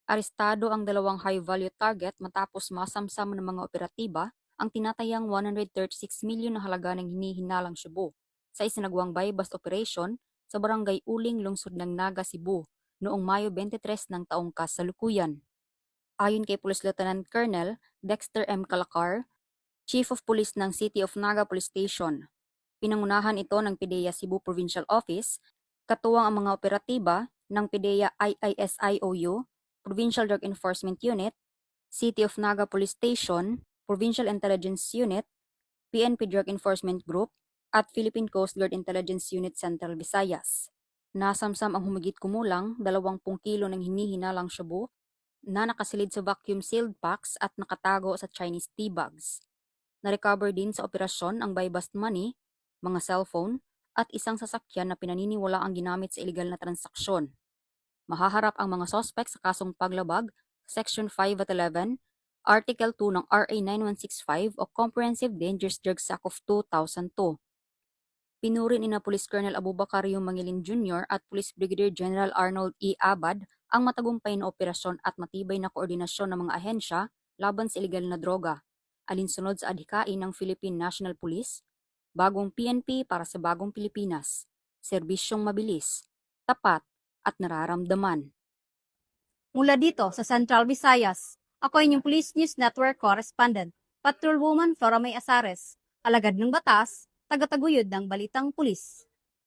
Arestado ang dalawang high-value target matapos masamsam ng mga operatiba ang tinatayang 136 milyon na halaga ng hinihinalang Cebu sa isinagawang buy-bust operation sa barangay Uling, lungsod ng Naga, Cebu noong Mayo 23 ng taong kasalukuyan. Ayon kay Police Lieutenant Colonel Dexter M. Calacar, Chief of Police ng City of Naga Police Station, pinangunahan ito ng PIDEA Cebu Provincial Office, katuwang ang mga operatiba ng PIDEA IISIOU, Provincial Drug Enforcement Unit, City of Naga Police Station, Provincial Intelligence Unit, PNP Drug Enforcement Group, at Philippine Coast Guard Intelligence Unit Central Visayas. Nasamsam ang humigit kumulang 20 kilo ng hinihinalang shabu na nakasilid sa vacuum-sealed packs at nakatago sa Chinese tea bags. Na-recover din sa operasyon ang buy-bust money, mga cellphone, at isang sasakyan na pinaniniwala ang ginamit sa iligal na transaksyon. Mahaharap ang mga sospek sa kasong paglabag, Section 5 at 11, Article 2 ng RA 9165 o Comprehensive Dangerous Drugs Act of 2002. Pinuri ni na Police Colonel Abubakar Mangilin Jr. at Police Brigadier General Arnold E. Abad ang matagumpay na operasyon at matibay na koordinasyon ng mga ahensya laban sa iligal na droga, alinsunod sa adhikain ng Philippine National Police, bagong PNP para sa bagong Pilipinas, serbisyong mabilis, tapat, at nararamdaman. Mula dito sa Central Visayas, ako ay inyong Police News Network Correspondent, Patrolwoman Flora May Asares, alagad ng batas, tagataguyod ng Balitang Pulis.